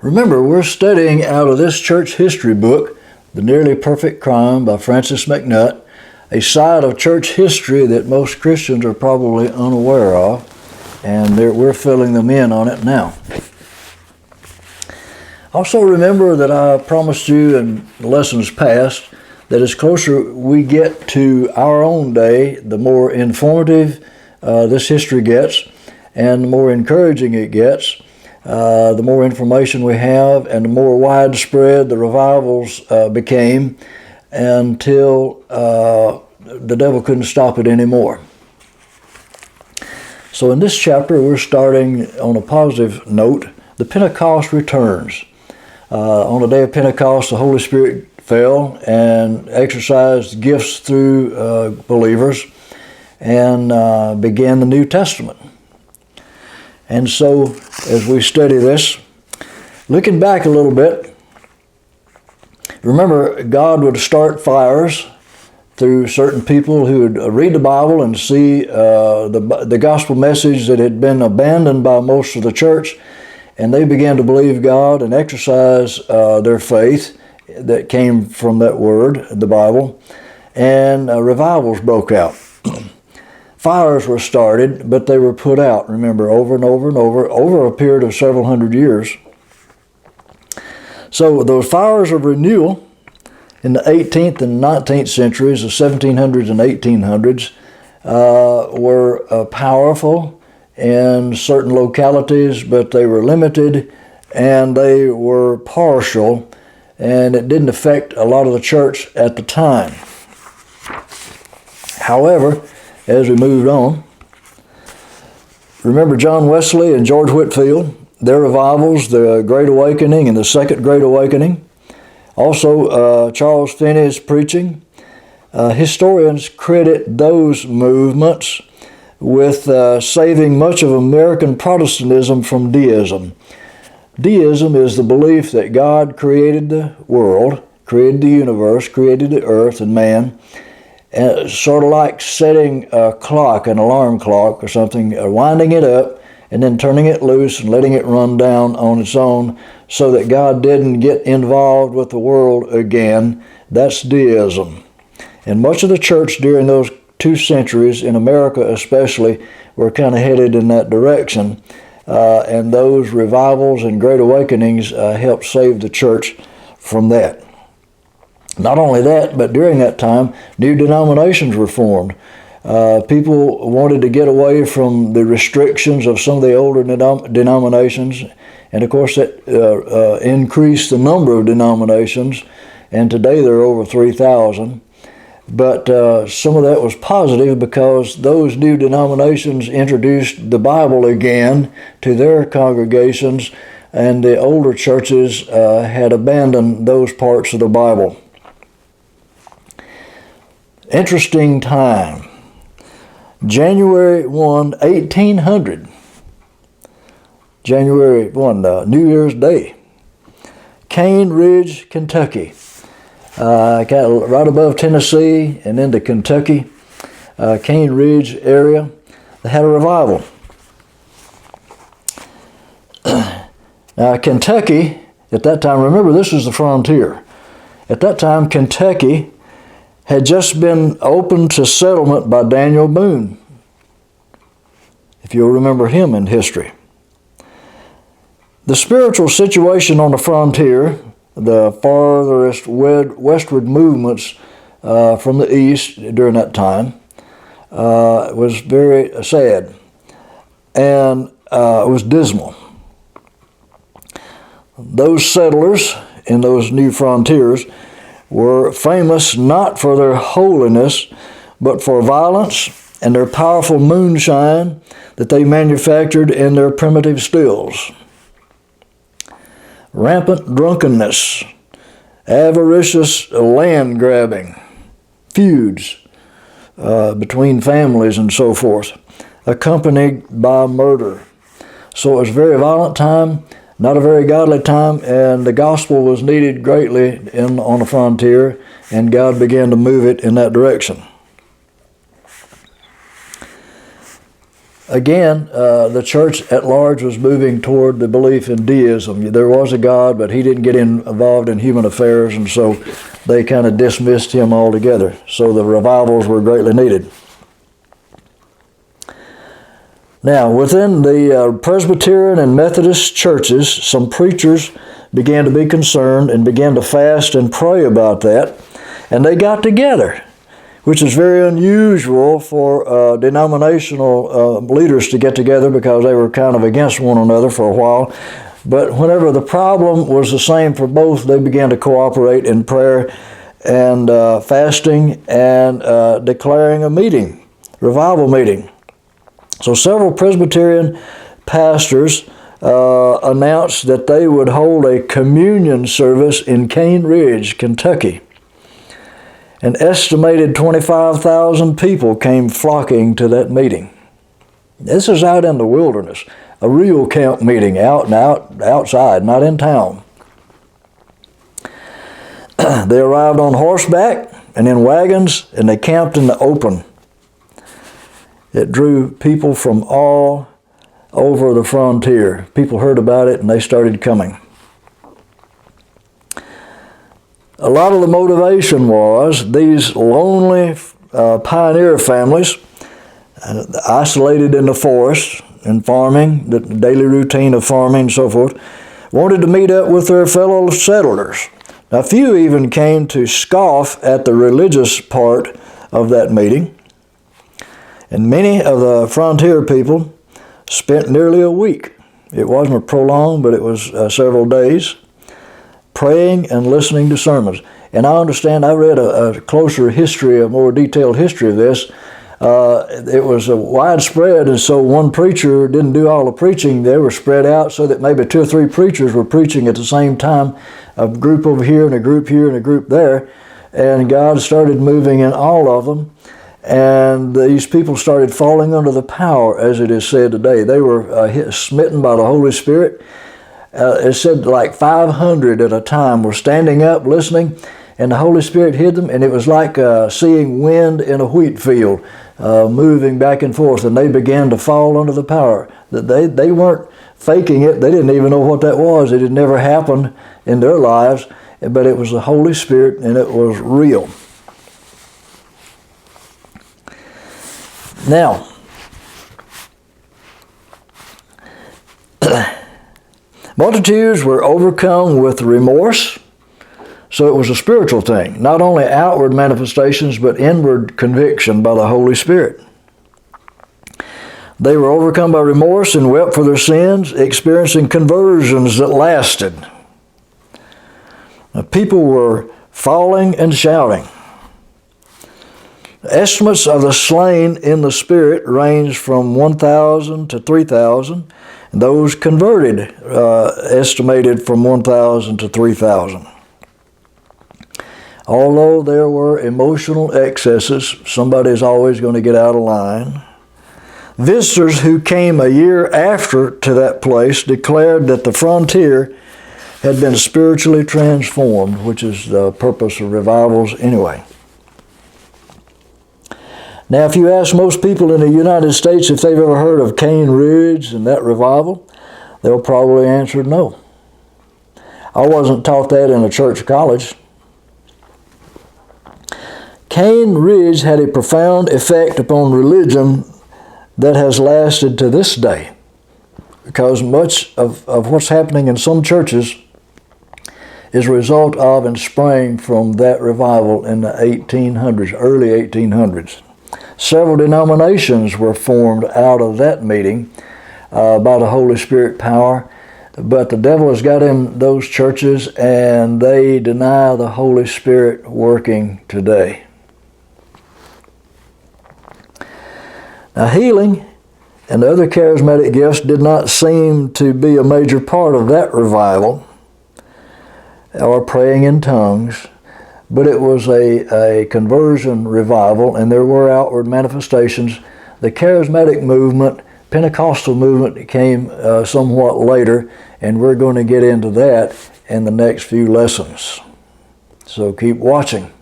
Remember, we're studying out of this church history book, The Nearly Perfect Crime by Francis McNutt, a side of church history that most Christians are probably unaware of, and we're filling them in on it now. Also remember that I promised you in lessons past that as closer we get to our own day, the more informative this history gets and the more encouraging it gets. The more information we have and the more widespread the revivals became until the devil couldn't stop it anymore. So in this chapter we're starting on a positive note. The Pentecost returns. On the day of Pentecost the Holy Spirit fell and exercised gifts through believers and began the New Testament. And so, as we study this, looking back a little bit, remember God would start fires through certain people who would read the Bible and see the gospel message that had been abandoned by most of the church, and they began to believe God and exercise their faith that came from that word, the Bible, and revivals broke out. Fires were started, but they were put out, remember, over and over and over a period of several hundred years. So those fires of renewal in the 18th and 19th centuries, the 1700s and 1800s, were powerful in certain localities, but they were limited and they were partial, and it didn't affect a lot of the church at the time. However, as we moved on, remember John Wesley and George Whitefield, their revivals, the Great Awakening and the Second Great Awakening. Also, Charles Finney's preaching. Historians credit those movements with saving much of American Protestantism from Deism. Deism is the belief that God created the world, created the universe, created the earth and man, sort of like setting a clock, an alarm clock or something, winding it up and then turning it loose and letting it run down on its own so that God didn't get involved with the world again. That's deism. And much of the church during those 2 centuries, in America especially, were kind of headed in that direction. And those revivals and great awakenings helped save the church from that. Not only that, but during that time, new denominations were formed. People wanted to get away from the restrictions of some of the older denominations, and of course that increased the number of denominations, and today there are over 3,000. But some of that was positive because those new denominations introduced the Bible again to their congregations, and the older churches had abandoned those parts of the Bible. Interesting time. January 1, 1800. January 1, New Year's Day. Cane Ridge, Kentucky. Right above Tennessee and into Kentucky. Cane Ridge area. They had a revival. Now, Kentucky, at that time, remember this was the frontier. At that time, Kentucky had just been opened to settlement by Daniel Boone, if you'll remember him in history. The spiritual situation on the frontier, the farthest westward movements from the east during that time, was very sad and it was dismal. Those settlers in those new frontiers were famous not for their holiness, but for violence and their powerful moonshine that they manufactured in their primitive stills. Rampant drunkenness, avaricious land grabbing, feuds between families and so forth, accompanied by murder. So it was a very violent time, not a very godly time, and the gospel was needed greatly on the frontier, and God began to move it in that direction. again, the church at large was moving toward the belief in Deism. There was a God, but he didn't get involved in human affairs, and so they kind of dismissed him altogether. So the revivals were greatly needed. Now, within the Presbyterian and Methodist churches, some preachers began to be concerned and began to fast and pray about that, and they got together, which is very unusual for denominational leaders to get together because they were kind of against one another for a while. But whenever the problem was the same for both, they began to cooperate in prayer and fasting and declaring a meeting, revival meeting. So several Presbyterian pastors announced that they would hold a communion service in Cane Ridge, Kentucky. An estimated 25,000 people came flocking to that meeting. This is out in the wilderness, a real camp meeting, outside, not in town. They arrived on horseback and in wagons, and they camped in the open. It drew people from all over the frontier. People heard about it and they started coming. A lot of the motivation was these lonely pioneer families, isolated in the forest and farming, the daily routine of farming and so forth, wanted to meet up with their fellow settlers. Now, a few even came to scoff at the religious part of that meeting. And many of the frontier people spent nearly a week. It wasn't prolonged, but it was several days, praying and listening to sermons. And I understand, I read a closer history, a more detailed history of this. It was widespread, and so one preacher didn't do all the preaching. They were spread out so that maybe 2 or 3 preachers were preaching at the same time, a group over here and a group here and a group there. And God started moving in all of them. And these people started falling under the power, as it is said today. They were smitten by the Holy Spirit. It said like 500 at a time were standing up, listening, and the Holy Spirit hid them, and it was like seeing wind in a wheat field, moving back and forth, and they began to fall under the power. They weren't faking it. They didn't even know what that was. It had never happened in their lives, but it was the Holy Spirit, and it was real. Now, multitudes were overcome with remorse, so it was a spiritual thing, not only outward manifestations, but inward conviction by the Holy Spirit. They were overcome by remorse and wept for their sins, experiencing conversions that lasted. Now, people were falling and shouting. Estimates of the slain in the Spirit range from 1,000 to 3,000. And those converted estimated from 1,000 to 3,000. Although there were emotional excesses, somebody's always going to get out of line. Visitors who came a year after to that place declared that the frontier had been spiritually transformed, which is the purpose of revivals anyway. Now, if you ask most people in the United States if they've ever heard of Cane Ridge and that revival, they'll probably answer no. I wasn't taught that in a church college. Cane Ridge had a profound effect upon religion that has lasted to this day, because much of what's happening in some churches is a result of and sprang from that revival in the 1800s, early 1800s. Several denominations were formed out of that meeting by the Holy Spirit power, but the devil has got in those churches and they deny the Holy Spirit working today. Now, healing and the other charismatic gifts did not seem to be a major part of that revival, or praying in tongues, but it was a conversion revival, and there were outward manifestations. The charismatic movement, Pentecostal movement, came somewhat later, and we're going to get into that in the next few lessons. So keep watching.